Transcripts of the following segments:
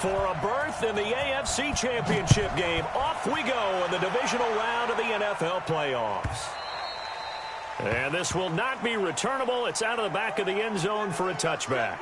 For a berth in the AFC Championship game, off we go in the divisional round of the NFL playoffs. And this will not be returnable. It's out of the back of the end zone for a touchback.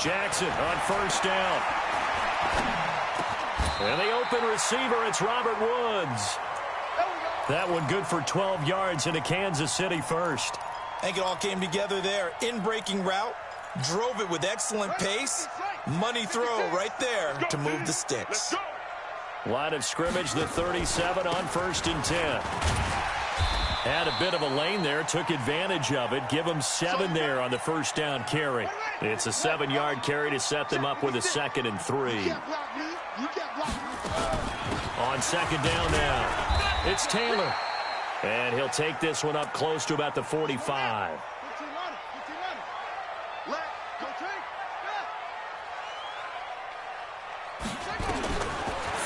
Jackson on first down. And the open receiver, it's Robert Woods. That one good for 12 yards into Kansas City first. I think it all came together there. In-breaking route, drove it with excellent pace. Money throw right there to move the sticks. Line of scrimmage, the 37 on 1st and 10. Had a bit of a lane there, took advantage of it. Give them 7 there on the first down carry. It's a 7-yard carry to set them up with a 2nd and 3. On 2nd down now, it's Taylor. And he'll take this one up close to about the 45.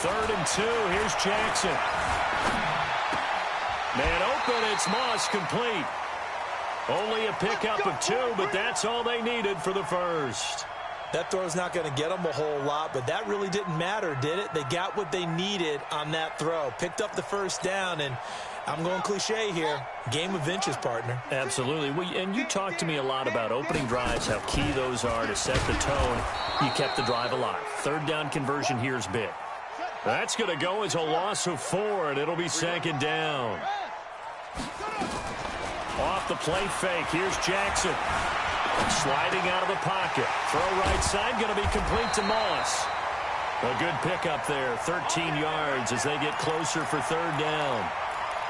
3rd and 2, here's Jackson. Man open, it's Moss complete. Only a pickup of 2, but that's all they needed for the first. That throw's not going to get them a whole lot, but that really didn't matter, did it? They got what they needed on that throw. Picked up the first down, and I'm going cliche here. Game of inches, partner. Absolutely. And you talked to me a lot about opening drives, how key those are to set the tone. You kept the drive alive. 3rd down conversion here is big. That's going to go as a loss of 4, and it'll be 2nd down. Off the play fake, here's Jackson. Sliding out of the pocket. Throw right side, going to be complete to Moss. A good pickup there, 13 yards as they get closer for 3rd down.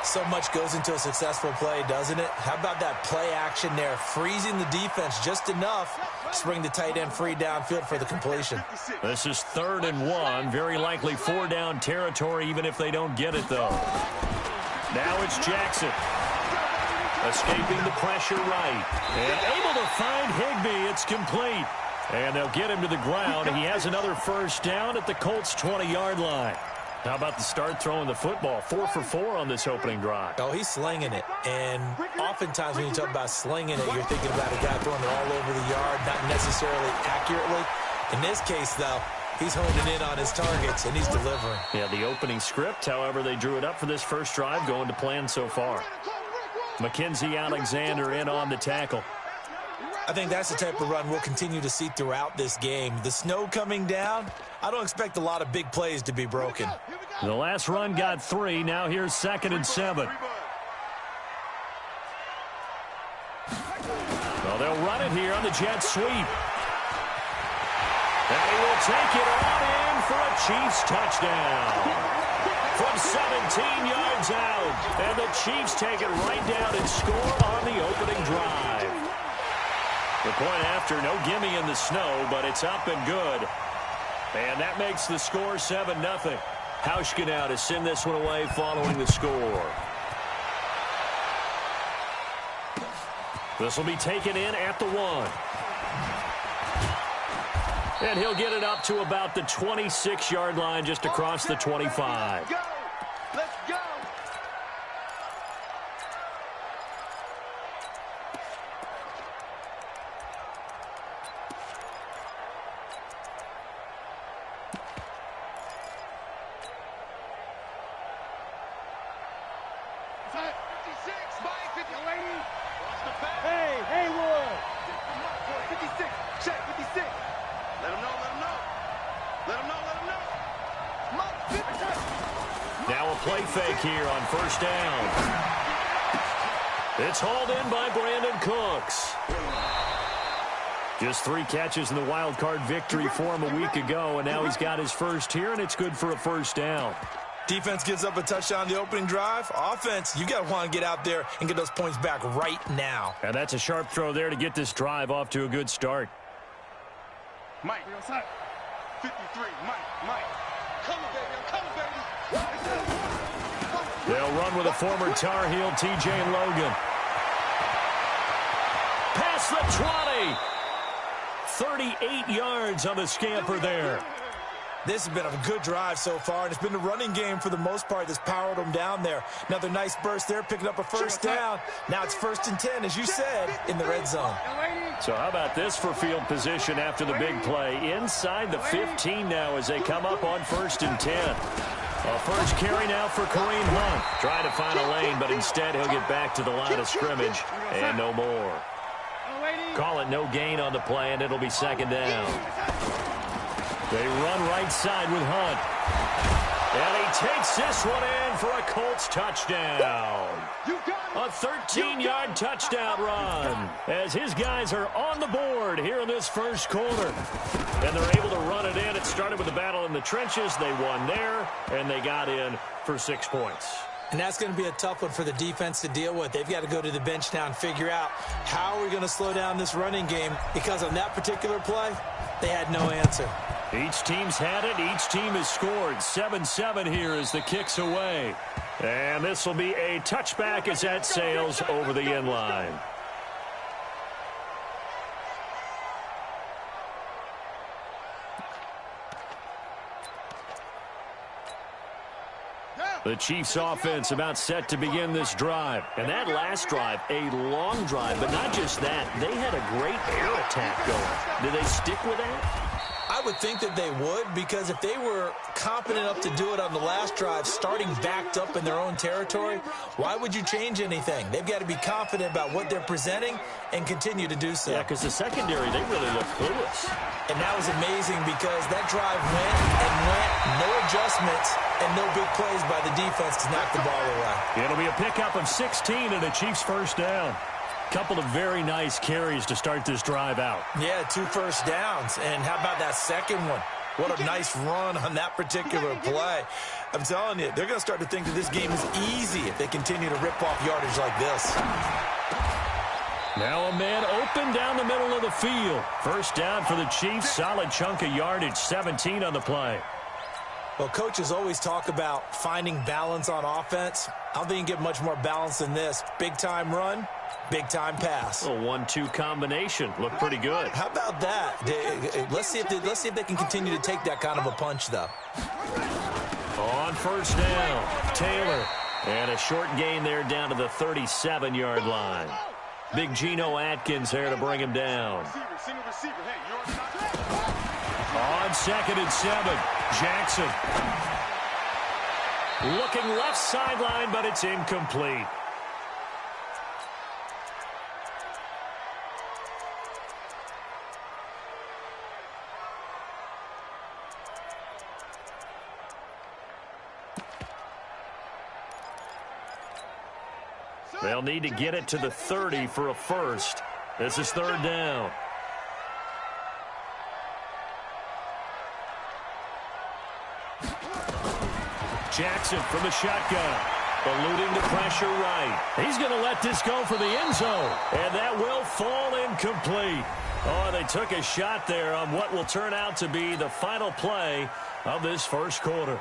So much goes into a successful play, doesn't it? How about that play action there, freezing the defense just enough to bring the tight end free downfield for the completion. This is 3rd and 1, very likely 4-down territory even if they don't get it, though. Now it's Jackson. Escaping the pressure right. And able to find Higbee. It's complete. And they'll get him to the ground. He has another first down at the Colts' 20-yard line. How about the start throwing the football? 4 for 4 on this opening drive. Oh, he's slinging it. And oftentimes when you talk about slinging it, you're thinking about a guy throwing it all over the yard, not necessarily accurately. In this case, though, he's honing in on his targets, and he's delivering. Yeah, the opening script, however, they drew it up for this first drive, going to plan so far. Mackenzie Alexander in on the tackle. I think that's the type of run we'll continue to see throughout this game. The snow coming down, I don't expect a lot of big plays to be broken. The last run got 3. Now here's 2nd and 7. Well, they'll run it here on the jet sweep. And he will take it on in for a Chiefs touchdown. From 17 yards out. And the Chiefs take it right down and score on the opening drive. The point after, no gimme in the snow, but it's up and good. And that makes the score 7-0. Hauschka now to send this one away following the score. This will be taken in at the 1. And he'll get it up to about the 26-yard line just across the 25. Let's go. Hey, Haywood. 56, check, 56. Let him know, let him know. Let him know, let him know. Come on, 56. Now a play fake here on first down. It's hauled in by Brandon Cooks. Just 3 catches in the wild card victory for him a week ago, and now he's got his first here, and it's good for a first down. Defense gives up a touchdown the opening drive. Offense, you got to want to get out there and get those points back right now. And that's a sharp throw there to get this drive off to a good start. Mike, 53, Mike. Come on, baby, I'm coming, baby. They'll run with a former Tar Heel, T.J. Logan. Pass Across the 20. 38 yards on the scamper there. This has been a good drive so far, and it's been the running game for the most part that's powered them down there. Another nice burst there, picking up a first down. Now it's 1st and 10, as you said, in the red zone. So how about this for field position after the big play? Inside the 15 now as they come up on 1st and 10. A first carry now for Kareem Hunt. Trying to find a lane, but instead he'll get back to the line of scrimmage and no more. Call it no gain on the play, and it'll be 2nd down. They run right side with Hunt. And he takes this one in for a Colts touchdown. A 13-yard touchdown run as his guys are on the board here in this first quarter. And they're able to run it in. It started with a battle in the trenches. They won there, and they got in for 6 points. And that's going to be a tough one for the defense to deal with. They've got to go to the bench now and figure out how are we going to slow down this running game, because on that particular play, they had no answer. Each team's had it. Each team has scored. 7-7 here as the kick's away. And this will be a touchback as that sails over the end line. The Chiefs offense about set to begin this drive. And that last drive, a long drive, but not just that. They had a great air attack going. Did they stick with that? I would think that they would, because if they were confident enough to do it on the last drive, starting backed up in their own territory, why would you change anything? They've got to be confident about what they're presenting and continue to do so. Yeah, because the secondary, they really look clueless. And that was amazing because that drive went and went, no adjustments, and no big plays by the defense to knock the ball away. It'll be a pickup of 16 and a Chiefs first down. Couple of very nice carries to start this drive out. Yeah, 2 first downs. And how about that second one? What a nice run on that particular play. I'm telling you, they're going to start to think that this game is easy if they continue to rip off yardage like this. Now a man open down the middle of the field. First down for the Chiefs. Solid chunk of yardage, 17 on the play. Well, coaches always talk about finding balance on offense. I don't think you can get much more balance than this. Big-time run, big-time pass. A 1-2 combination. Looked pretty good. How about that? Let's see if they can continue to take that kind of a punch, though. On first down, Taylor. And a short gain there down to the 37-yard line. Big Geno Atkins there to bring him down. On 2nd and 7, Jackson. Looking left sideline, but it's incomplete. They'll need to get it to the 30 for a first. This is 3rd down. Jackson from the shotgun. Eluding the pressure right. He's going to let this go for the end zone. And that will fall incomplete. Oh, they took a shot there on what will turn out to be the final play of this first quarter.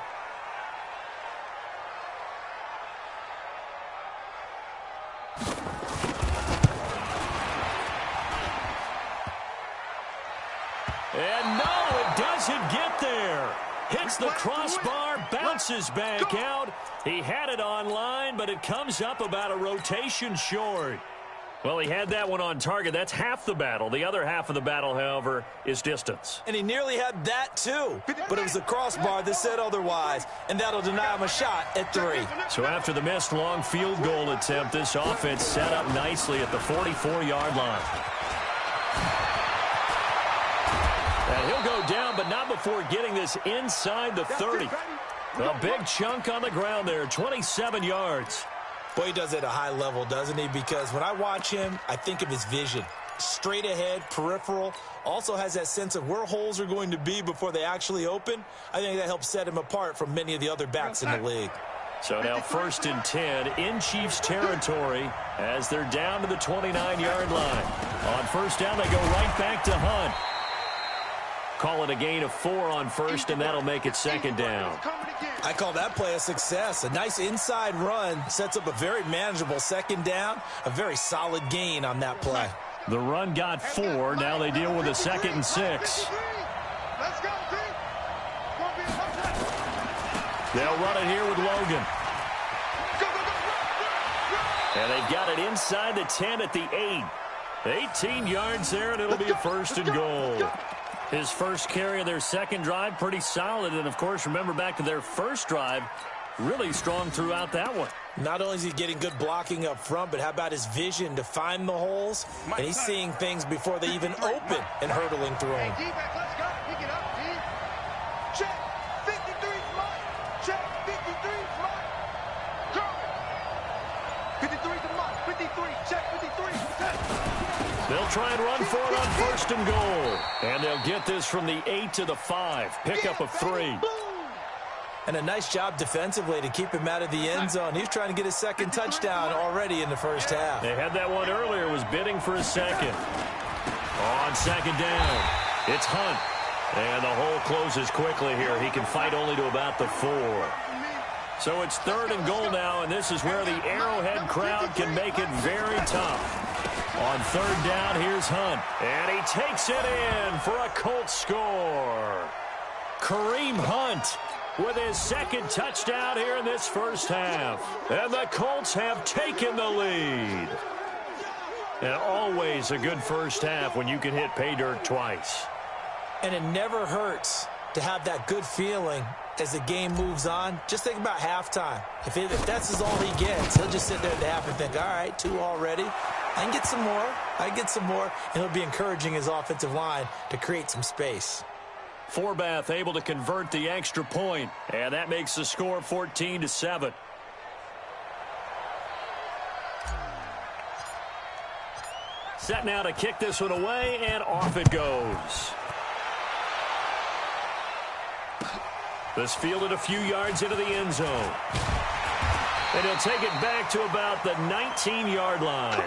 And no, it doesn't get there. Hits the crossbar, bounces back out. He had it online, but it comes up about a rotation short. Well, he had that one on target. That's half the battle. The other half of the battle, however, is distance. And he nearly had that, too. But it was the crossbar that said otherwise, and that'll deny him a shot at 3. So after the missed long field goal attempt, this offense set up nicely at the 44-yard line. And he'll go down, but not before getting this inside the 30. A big chunk on the ground there, 27 yards. Boy, he does it at a high level, doesn't he? Because when I watch him, I think of his vision. Straight ahead, peripheral. Also has that sense of where holes are going to be before they actually open. I think that helps set him apart from many of the other backs in the league. So now 1st and 10 in Chiefs territory as they're down to the 29-yard line. On first down, they go right back to Hunt. Call it a gain of 4 on first, and that'll make it 2nd down. I call that play a success. A nice inside run sets up a very manageable 2nd down. A very solid gain on that play. The run got 4. Now they deal with a 2nd and 6. Let's go, team. They'll run it here with Logan. Go, go, go. And they've got it inside the 10 at the 8. 18 yards there, and it'll be a 1st and goal. His first carry of their second drive, pretty solid. And, of course, remember back to their first drive, really strong throughout that one. Not only is he getting good blocking up front, but how about his vision to find the holes? And he's seeing things before they even open and hurdling through them. Hey, D-back, let's go. Pick it up, D. Check. 53 Mike. Check. 53 Mike. Go. 53 to Mike. 53. Check. 53. Check. They'll try and run for it on 1st and goal. And they'll get this from the 8 to the 5. Pickup of 3. And a nice job defensively to keep him out of the end zone. He's trying to get his second touchdown already in the first half. They had that one earlier, was bidding for a second. On 2nd down, it's Hunt. And the hole closes quickly here. He can fight only to about the 4. So it's 3rd and goal now, and this is where the Arrowhead crowd can make it very tough. On 3rd down, here's Hunt. And he takes it in for a Colts score. Kareem Hunt with his second touchdown here in this first half. And the Colts have taken the lead. And always a good first half when you can hit pay dirt twice. And it never hurts to have that good feeling as the game moves on. Just think about halftime. If that's all he gets, he'll just sit there at the half and think, all right, 2 already. I can get some more. I can get some more. And he'll be encouraging his offensive line to create some space. Forbath able to convert the extra point, and that makes the score 14-7. Set now to kick this one away, and off it goes. This fielded a few yards into the end zone. And he'll take it back to about the 19-yard line.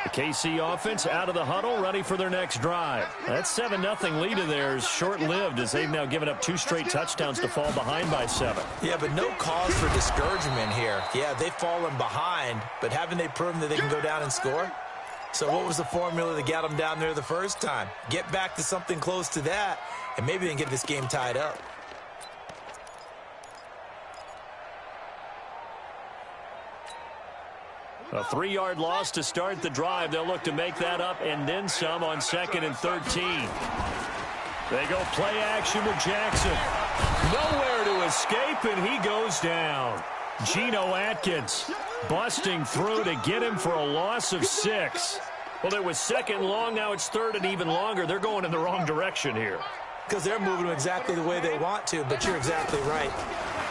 KC offense out of the huddle, ready for their next drive. That 7-0 lead of theirs short-lived as they've now given up 2 straight touchdowns to fall behind by 7. Yeah, but no cause for discouragement here. Yeah, they've fallen behind, but haven't they proven that they can go down and score? So what was the formula that got them down there the first time? Get back to something close to that, and maybe they can get this game tied up. A 3-yard loss to start the drive. They'll look to make that up and then some on 2nd and 13. They go play action with Jackson. Nowhere to escape, and he goes down. Geno Atkins busting through to get him for a loss of 6. Well, it was 2nd long. Now it's 3rd and even longer. They're going in the wrong direction here. Because they're moving them exactly the way they want to, but you're exactly right.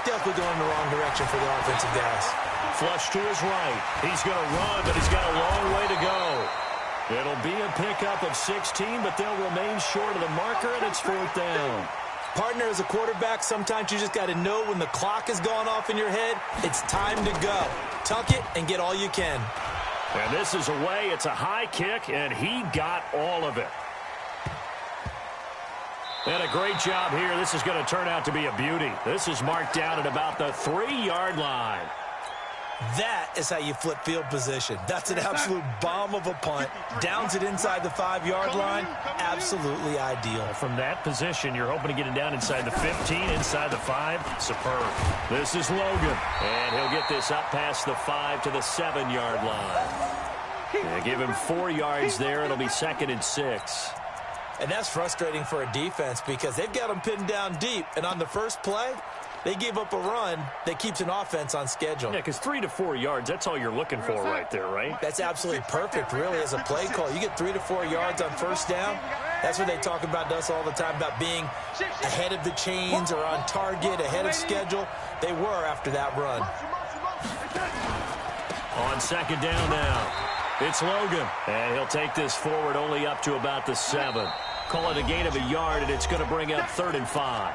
Definitely going in the wrong direction for the offensive guys. Flush to his right. He's going to run, but he's got a long way to go. It'll be a pickup of 16, but they'll remain short of the marker, and it's 4th down. Partner, as a quarterback, sometimes you just got to know when the clock has gone off in your head, it's time to go. Tuck it and get all you can. And this is away. It's a high kick, and he got all of it. And a great job here. This is going to turn out to be a beauty. This is marked down at about the 3-yard line. That is how you flip field position. That's an absolute bomb of a punt. Downs it inside the 5-yard line. Absolutely ideal. From that position, you're hoping to get it down inside the 15, inside the 5. Superb. This is Logan. And he'll get this up past the 5 to the 7-yard line. They give him 4 yards there. It'll be 2nd and 6. And that's frustrating for a defense because they've got them pinned down deep. And on the first play, they gave up a run that keeps an offense on schedule. Yeah, because 3 to 4 yards, that's all you're looking for right there, right? That's absolutely perfect, really, as a play call. You get 3 to 4 yards on first down. That's what they talk about to us all the time, about being ahead of the chains or on target, ahead of schedule. They were after that run. On 2nd down now, it's Logan. And he'll take this forward only up to about the 7. Call it a gain of a yard, and it's going to bring up 3rd and 5.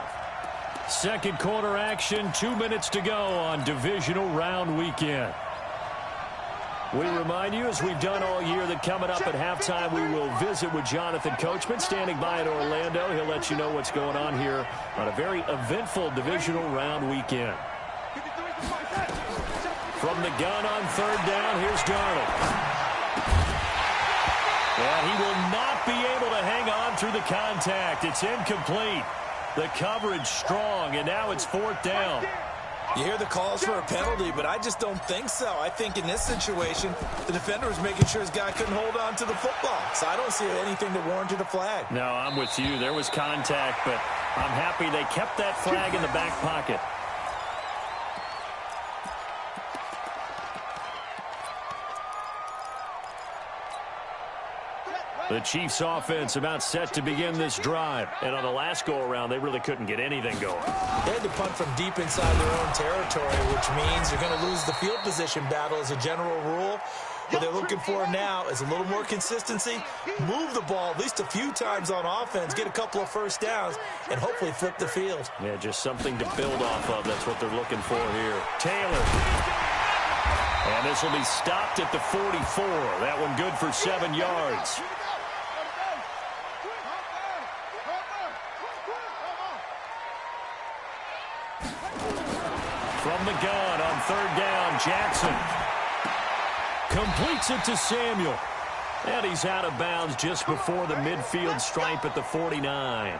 Second quarter action, 2 minutes to go on divisional round weekend. We remind you, as we've done all year, that coming up at halftime, we will visit with Jonathan Coachman, standing by in Orlando. He'll let you know what's going on here on a very eventful divisional round weekend. From the gun on third down, here's Darnold. And he will not be able to hang on through the contact. It's incomplete. The coverage strong, and now it's fourth down. You hear the calls for a penalty, but I just don't think so. I think in this situation, the defender was making sure his guy couldn't hold on to the football. So I don't see anything that warranted a flag. No, I'm with you. There was contact, but I'm happy they kept that flag in the back pocket. The Chiefs offense about set to begin this drive. And on the last go-around, they really couldn't get anything going. They had to punt from deep inside their own territory, which means you're going to lose the field position battle as a general rule. What they're looking for now is a little more consistency, move the ball at least a few times on offense, get a couple of first downs, and hopefully flip the field. Yeah, just something to build off of. That's what they're looking for here. Taylor. And this will be stopped at the 44. That one good for 7 yards. From the gun on third down, Jackson completes it to Samuel. And he's out of bounds just before the midfield stripe at the 49.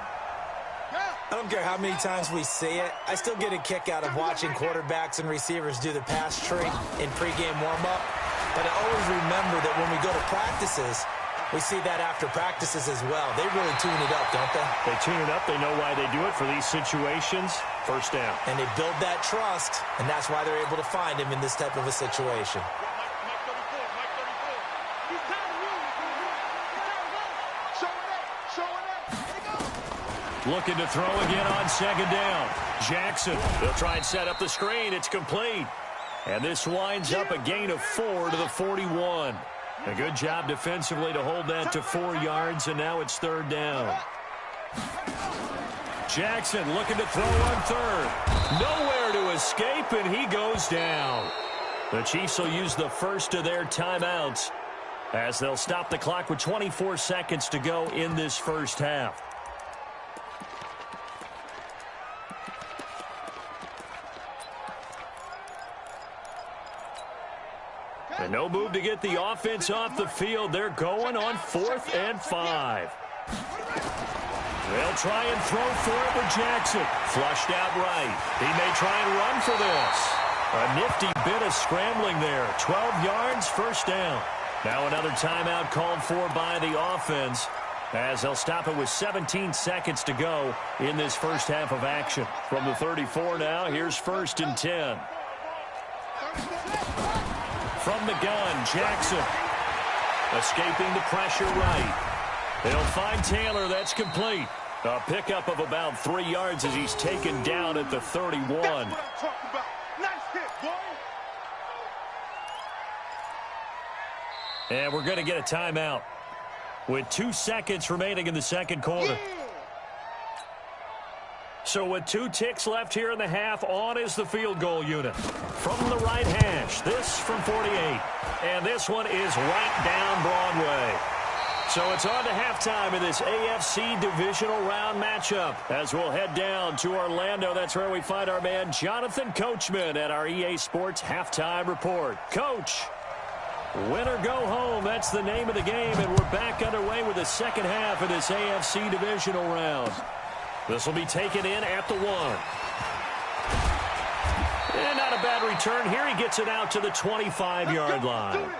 I don't care how many times we see it. I still get a kick out of watching quarterbacks and receivers do the pass tree in pregame warm-up. But I always remember that when we go to practices, we see that after practices as well. They really tune it up, don't they? They tune it up. They know why they do it for these situations. First down. And they build that trust, and that's why they're able to find him in this type of a situation. Looking to throw again on second down. Jackson, they'll try and set up the screen. It's complete. And this winds up a gain of 4 to the 41. A good job defensively to hold that to 4 yards, and now it's third down. Jackson looking to throw on third. Nowhere to escape, and he goes down. The Chiefs will use the first of their timeouts as they'll stop the clock with 24 seconds to go in this first half. And no move to get the offense off the field. They're going on 4th and 5. They'll try and throw for it with Jackson. Flushed out right. He may try and run for this. A nifty bit of scrambling there. 12 yards, first down. Now another timeout called for by the offense as they'll stop it with 17 seconds to go in this first half of action. From the 34 now, here's 1st and 10. From the gun, Jackson escaping the pressure right. They'll find Taylor. That's complete. A pickup of about 3 yards as he's taken down at the 31. That's what I'm talking about. Nice hit, boy. And we're going to get a timeout with 2 seconds remaining in the second quarter. So with 2 ticks left here in the half, on is the field goal unit. From the right hash, this from 48. And this one is right down Broadway. So it's on to halftime in this AFC divisional round matchup as we'll head down to Orlando. That's where we find our man Jonathan Coachman at our EA Sports Halftime Report. Coach, win or go home, that's the name of the game, and we're back underway with the second half of this AFC divisional round. This will be taken in at the 1. And not a bad return. Here he gets it out to the 25-yard line.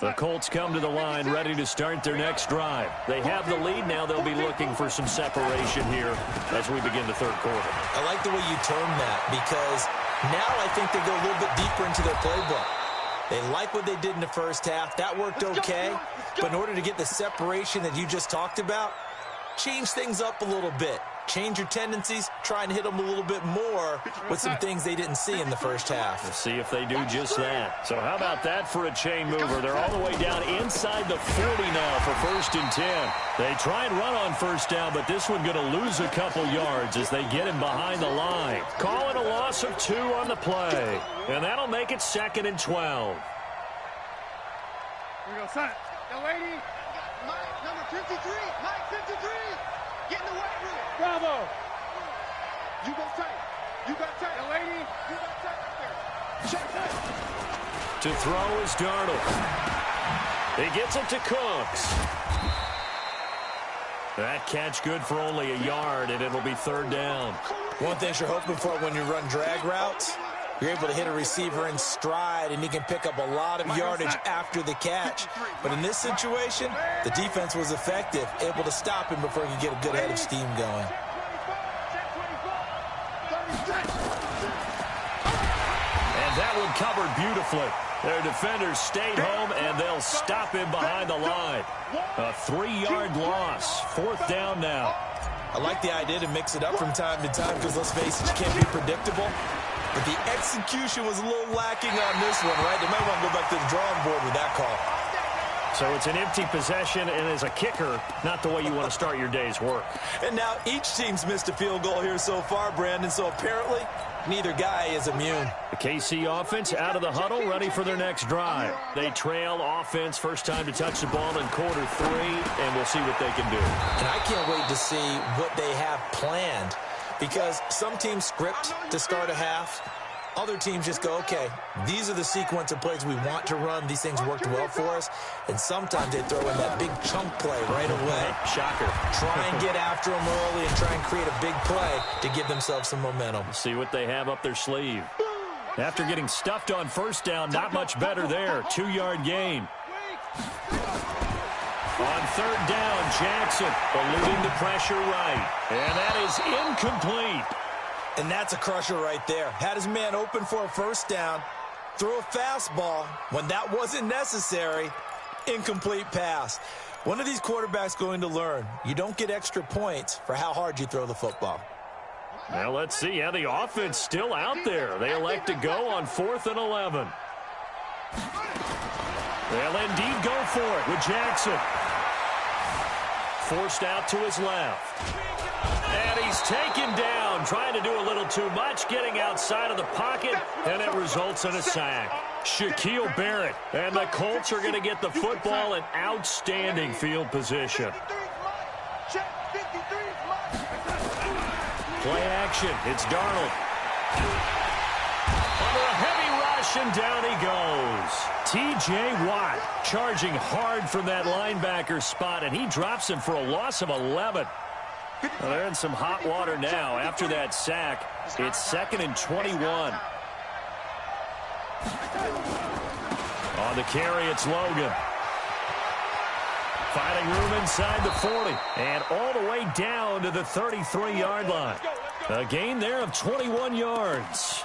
The Colts come to the line ready to start their next drive. They have the lead. Now they'll be looking for some separation here as we begin the third quarter. I like the way you term that because now I think they go a little bit deeper into their playbook. They like what they did in the first half. That worked okay. But in order to get the separation that you just talked about, change things up a little bit. change your tendencies, try and hit them a little bit more with some things they didn't see in the first half. We'll see if they do just that. So how about that for a chain mover? They're all the way down inside the 40 now for 1st and 10. They try and run on first down, but this one going to lose a couple yards as they get him behind the line. Call it a loss of 2 on the play. And that'll make it 2nd and 12. Here we go, son. Young lady. Mike, number 53. Mike, 53. Get in the weight room. Bravo. You go tight. You got tight. Young lady. You got tight up there. Check that. To throw is Darnold. He gets it to Cooks. That catch good for only a yard, and it'll be 3rd down. One thing you're hoping for when you run drag routes, you're able to hit a receiver in stride, and he can pick up a lot of yardage after the catch. But in this situation, the defense was effective, able to stop him before he could get a good head of steam going. And that one covered beautifully. Their defenders stayed home, and they'll stop him behind the line. A 3-yard loss. 4th down now. I like the idea to mix it up from time to time because, let's face it, you can't be predictable. But the execution was a little lacking on this one, right? They might want to go back to the drawing board with that call. So it's an empty possession, and as a kicker, not the way you want to start your day's work. And now each team's missed a field goal here so far, Brandon, so apparently neither guy is immune. The KC offense out of the huddle, ready for their next drive. They trail offense, first time to touch the ball in quarter 3, and we'll see what they can do. And I can't wait to see what they have planned, because some teams script to start a half. Other teams just go, okay, these are the sequence of plays we want to run. These things worked well for us. And sometimes they throw in that big chunk play right away. Shocker. Try and get after them early and try and create a big play to give themselves some momentum. See what they have up their sleeve. After getting stuffed on first down, not much better there. 2-yard gain. On 3rd down, Jackson eluding the pressure right. And that is incomplete. And that's a crusher right there. Had his man open for a first down, threw a fastball when that wasn't necessary, incomplete pass. One of these quarterbacks going to learn, you don't get extra points for how hard you throw the football. Now let's see how the offense still out there. They elect to go on 4th and 11. They'll indeed go for it with Jackson. Forced out to his left. And he's taken down, trying to do a little too much, getting outside of the pocket, and it results in a sack. Shaquille Barrett, and the Colts are going to get the football in outstanding field position. Play action, it's Darnold. Under a heavy rush, and down he goes. T.J. Watt charging hard from that linebacker spot, and he drops him for a loss of 11. Well, they're in some hot water now. After that sack, it's 2nd and 21. On the carry, it's Logan. Finding room inside the 40. And all the way down to the 33-yard line. A gain there of 21 yards.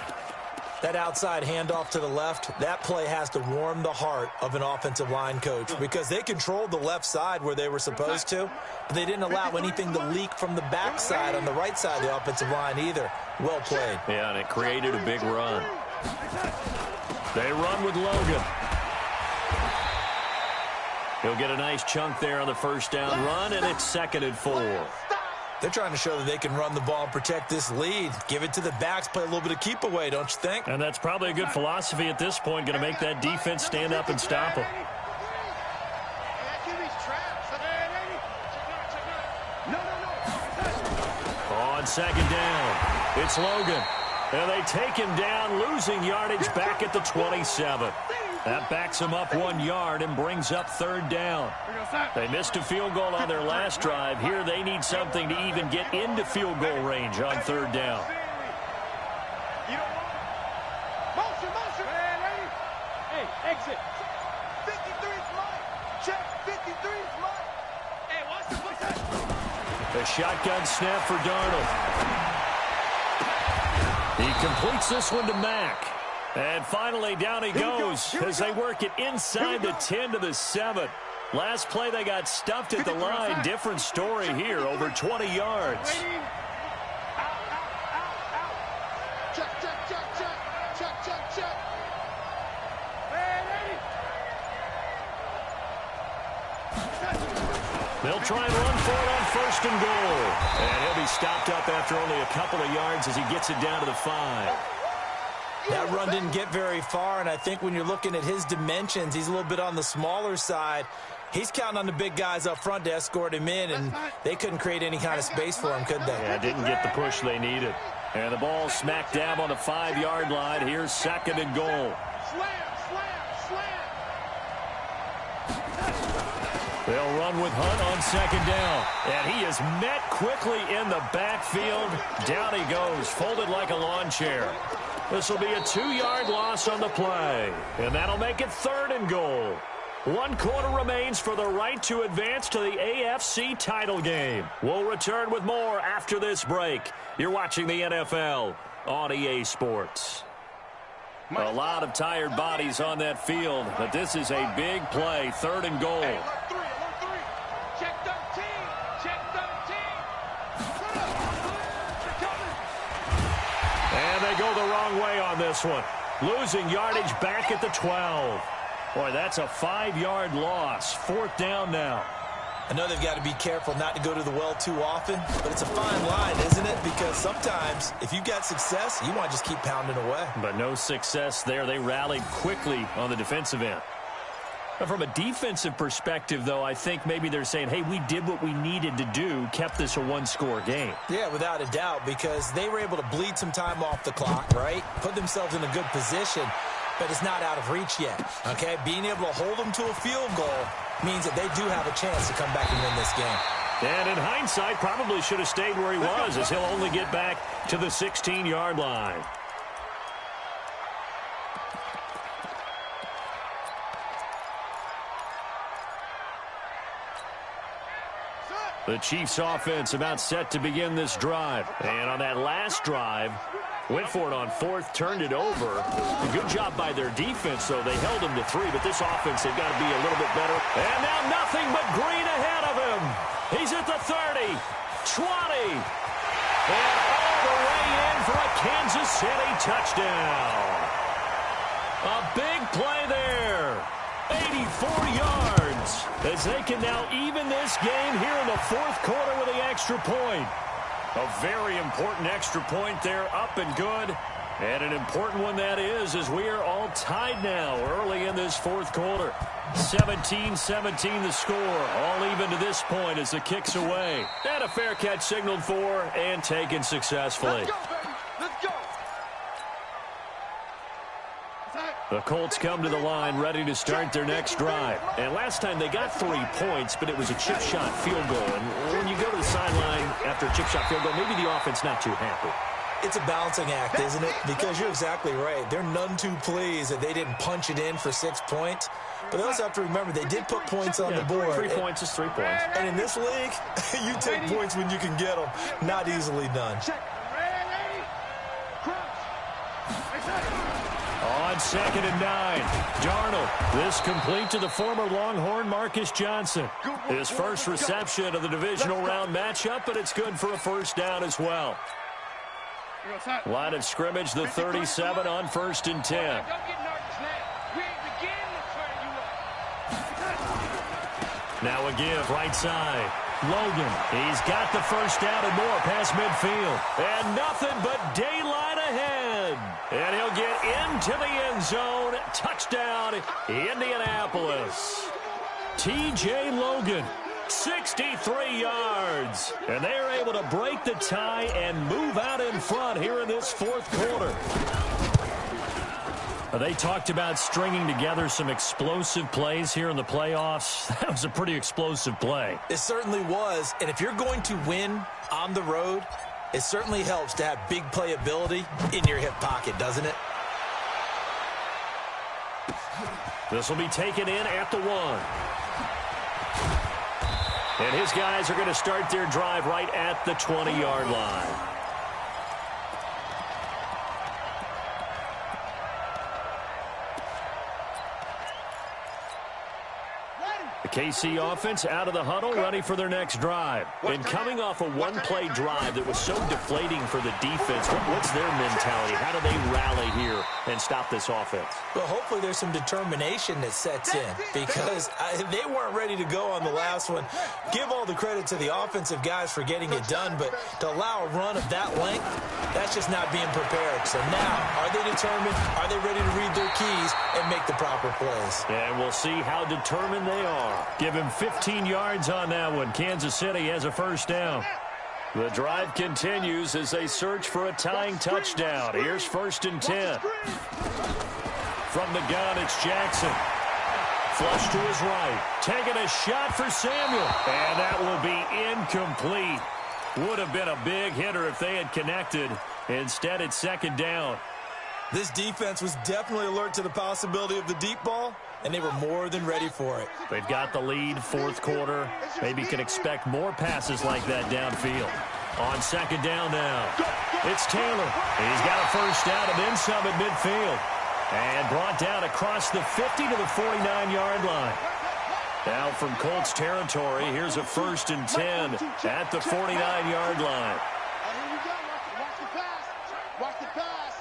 That outside handoff to the left, that play has to warm the heart of an offensive line coach because they controlled the left side where they were supposed to, but they didn't allow anything to leak from the backside on the right side of the offensive line either. Well played. Yeah, and it created a big run. They run with Logan. He'll get a nice chunk there on the first down run, and it's 2nd and 4. They're trying to show that they can run the ball and protect this lead. Give it to the backs, play a little bit of keep away, don't you think? And that's probably a good philosophy at this point, going to make that defense stand up and stop them. On 2nd down, it's Logan. And they take him down, losing yardage back at the 27. That backs him up 1 yard and brings up 3rd down. They missed a field goal on their last drive. Here they need something to even get into field goal range on 3rd down. Motion. Hey, exit. 53's Mike. Check, 53's Mike. Hey, watch the foot. A shotgun snap for Darnold. He completes this one to Mack. And finally, down he goes as they work it inside the 10 to the 7. Last play, they got stuffed at the line. Different story here, over 20 yards. Check, check, check, check. Check, check, check. Ready? They'll try and run for it on 1st and goal. And he'll be stopped up after only a couple of yards as he gets it down to the 5. That run didn't get very far, and I think when you're looking at his dimensions, he's a little bit on the smaller side. He's counting on the big guys up front to escort him in, and they couldn't create any kind of space for him, could they? Yeah, didn't get the push they needed. And the ball smack dab on the 5-yard line. Here's 2nd and goal. Slam, slam, slam. They'll run with Hunt on 2nd down. And he is met quickly in the backfield. Down he goes, folded like a lawn chair. This will be a 2-yard loss on the play. And that'll make it 3rd and goal. 1 quarter remains for the right to advance to the AFC title game. We'll return with more after this break. You're watching the NFL on EA Sports. A lot of tired bodies on that field, but this is a big play. 3rd and goal. Hey, alert 3, alert 3. Check 13, check 13. Put up, they're coming. And they go the wrong way on this one. Losing yardage back at the 12. Boy, that's a 5-yard loss. 4th down now. I know they've got to be careful not to go to the well too often, but it's a fine line, isn't it? Because sometimes, if you've got success, you want to just keep pounding away. But no success there. They rallied quickly on the defensive end. But from a defensive perspective, though, I think maybe they're saying, hey, we did what we needed to do, kept this a 1-score game. Yeah, without a doubt, because they were able to bleed some time off the clock, right? Put themselves in a good position, but it's not out of reach yet, okay? Being able to hold them to a field goal means that they do have a chance to come back and win this game. And in hindsight, probably should have stayed where he was, as he'll only get back to the 16-yard line. The Chiefs offense about set to begin this drive. And on that last drive, went for it on 4th, turned it over. A good job by their defense, though. They held them to 3, but this offense, they've got to be a little bit better. And now nothing but green ahead of him. He's at the 30, 20, and all the way in for a Kansas City touchdown. A big play there. 84 yards as they can now even this game here in the 4th quarter with the extra point. A very important extra point there, up and good. And an important one that is, as we are all tied now early in this 4th quarter. 17-17 the score, all even to this point as the kick's away. And a fair catch signaled for and taken successfully. Let's go, baby. Let's go. The Colts come to the line ready to start their next drive. And last time they got 3 points, but it was a chip shot field goal. And when you go to the sideline after a chip shot field goal, maybe the offense not too happy. It's a balancing act, isn't it? Because you're exactly right. They're none too pleased that they didn't punch it in for 6 points. But they also have to remember they did put points on the board. 3 points is 3 points. And in this league, you take points when you can get them. Not easily done. Check. Ready? Crunch. On 2nd and 9, Darnold. This complete to the former Longhorn Marcus Johnson. His first reception of the divisional round matchup, but it's good for a 1st down as well. Line of scrimmage, the 37 on 1st and 10. Don't get nervous now. We ain't beginning to turn you up. Now a give, right side. Logan, he's got the 1st down and more past midfield. And nothing but daylight ahead. And he'll get into the end zone. Touchdown, Indianapolis. T.J. Logan, 63 yards. And they're able to break the tie and move out in front here in this 4th quarter. They talked about stringing together some explosive plays here in the playoffs. That was a pretty explosive play. It certainly was. And if you're going to win on the road, it certainly helps to have big playability in your hip pocket, doesn't it? This will be taken in at the 1. And his guys are going to start their drive right at the 20-yard line. Ready? The KC offense out of the huddle, ready for their next drive. And coming off a one-play drive that was so deflating for the defense, what's their mentality? How do they rally here and stop this offense? Well, hopefully there's some determination that sets in because they weren't ready to go on the last one. Give all the credit to the offensive guys for getting it done, but to allow a run of that length, that's just not being prepared. So now, are they determined? Are they ready to read their keys and make the proper plays? And we'll see how determined they are. Give him 15 yards on that one. Kansas City has a first down. The drive continues as they search for a tying touchdown. Here's 1st and 10. From the gun, it's Jackson. Flush to his right. Taking a shot for Samuel. And that will be incomplete. Would have been a big hitter if they had connected. Instead, it's 2nd down. This defense was definitely alert to the possibility of the deep ball, and they were more than ready for it. They've got the lead, 4th quarter. Maybe can expect more passes like that downfield. On 2nd down now, it's Taylor. He's got a first down and then some at midfield. And brought down across the 50 to the 49-yard line. Now from Colts territory, here's a 1st and 10 at the 49-yard line. Here we go. Watch the pass. Watch the pass.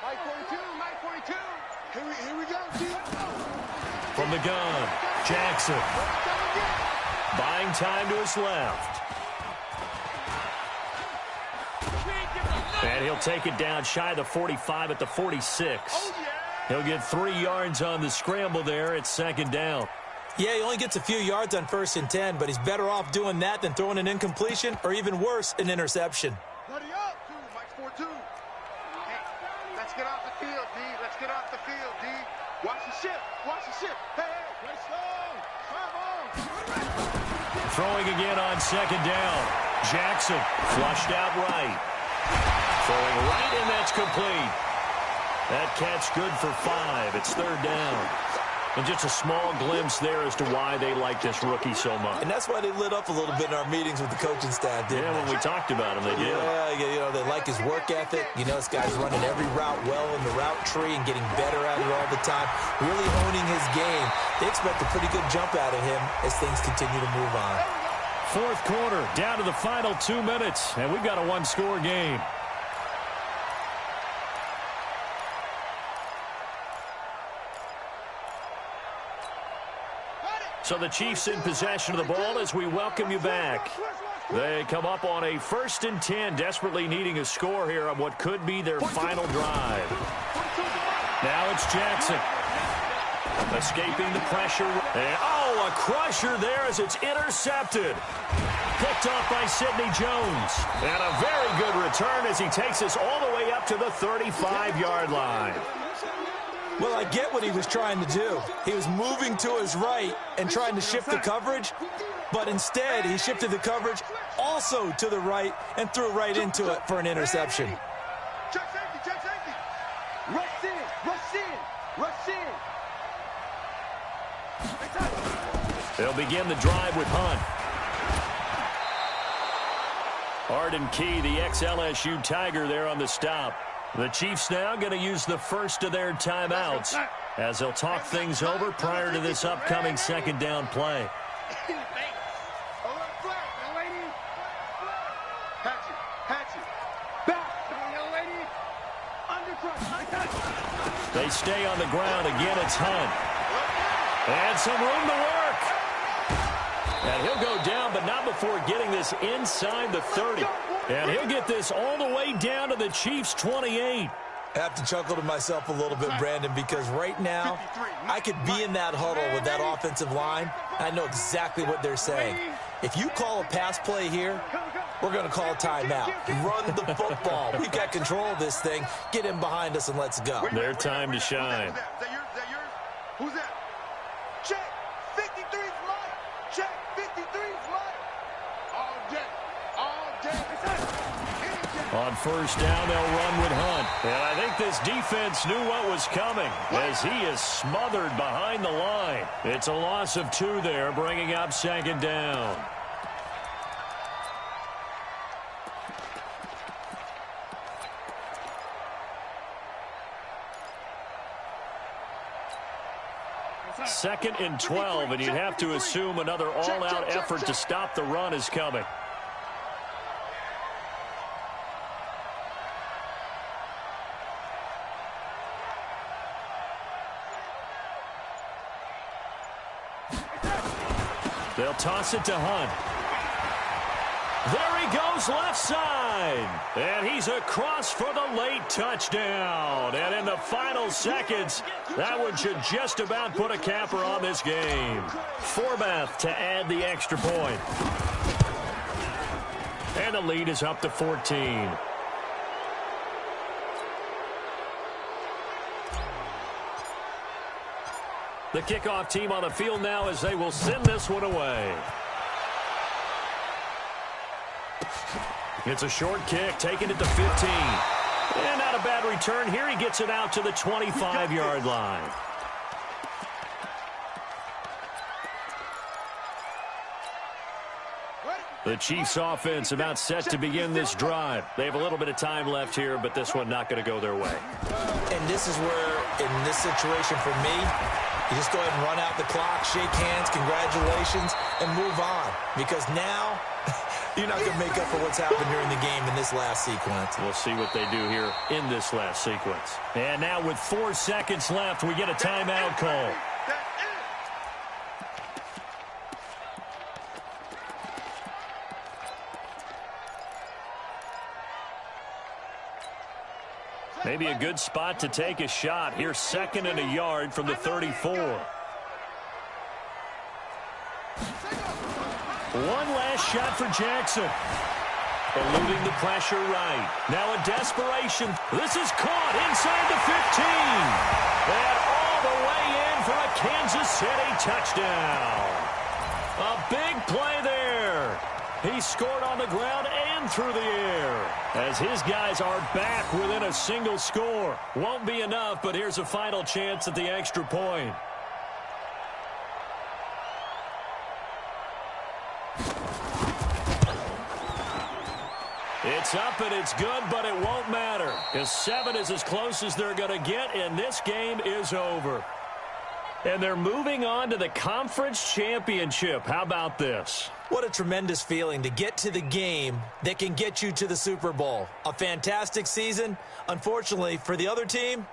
Mike 42, Mike 42. Here we go, G. From the gun, Jackson. Buying time to his left. And he'll take it down shy of the 45 at the 46. He'll get 3 yards on the scramble there. It's 2nd down. Yeah, he only gets a few yards on 1st and 10, but he's better off doing that than throwing an incompletion or even worse, an interception. Buddy up, too. Mike 4-2. Hey, let's get off the field, D. Let's get off the field, D. Watch the ship. Watch the ship. Hey, let's go. Throwing again on 2nd down. Jackson flushed out right. Throwing right, and that's complete. That catch good for 5. It's 3rd down. And just a small glimpse there as to why they like this rookie so much. And that's why they lit up a little bit in our meetings with the coaching staff, didn't they? When we talked about him, they did. Yeah, you know, they like his work ethic. You know, this guy's running every route well in the route tree and getting better at it all the time, really honing his game. They expect a pretty good jump out of him as things continue to move on. 4th quarter, down to the final 2 minutes, and we've got a one-score game. So the Chiefs in possession of the ball as we welcome you back. They come up on a 1st and 10, desperately needing a score here on what could be their final drive. Now it's Jackson. Escaping the pressure. And, a crusher there as it's intercepted. Picked off by Sidney Jones. And a very good return as he takes us all the way up to the 35-yard line. Well, I get what he was trying to do. He was moving to his right and trying to shift the coverage, but instead he shifted the coverage also to the right and threw right into it for an interception. Check safety, check safety. Rush in, rush in, rush in. They'll begin the drive with Hunt. Arden Key, the ex-LSU Tiger there on the stop. The Chiefs now going to use the first of their timeouts as they'll talk things over prior to this upcoming 2nd down play. They stay on the ground. Again, it's Hunt. And some room to work. And he'll go down, but not before getting this inside the 30. And he'll get this all the way down to the Chiefs' 28. I have to chuckle to myself a little bit, Brandon, because right now I could be in that huddle with that offensive line. I know exactly what they're saying. If you call a pass play here, we're going to call a timeout. Run the football. We've got control of this thing. Get in behind us and let's go. Their time to shine. Is that yours? Who's that? Check. 53's mine. Check. 53's mine. All day. All day. On 1st down, they'll run with Hunt. And I think this defense knew what was coming as he is smothered behind the line. It's a loss of 2 there, bringing up 2nd down. 2nd and 12, and you'd have to assume another all-out effort to stop the run is coming. They'll toss it to Hunt. There he goes left side. And he's across for the late touchdown. And in the final seconds, that one should just about put a capper on this game. Forbath to add the extra point. And the lead is up to 14. The kickoff team on the field now as they will send this one away. It's a short kick, taking it to 15. And not a bad return here. He gets it out to the 25-yard line. The Chiefs offense about set to begin this drive. They have a little bit of time left here, but this one not going to go their way. And this is where, in this situation for me, you just go ahead and run out the clock, shake hands, congratulations, and move on. Because now, you're not going to make up for what's happened during the game in this last sequence. We'll see what they do here in this last sequence. And now with 4 seconds left, we get a timeout call. Maybe a good spot to take a shot. Here's 2nd and a yard from the 34. One last shot for Jackson. Eluding the pressure right. Now a desperation. This is caught inside the 15. And all the way in for a Kansas City touchdown. A big play there. He scored on the ground and through the air as his guys are back within a single score. Won't be enough, but here's a final chance at the extra point. It's up and it's good, but it won't matter because 7 is as close as they're going to get, and this game is over. And they're moving on to the conference championship. How about this? What a tremendous feeling to get to the game that can get you to the Super Bowl. A fantastic season. Unfortunately, for the other team,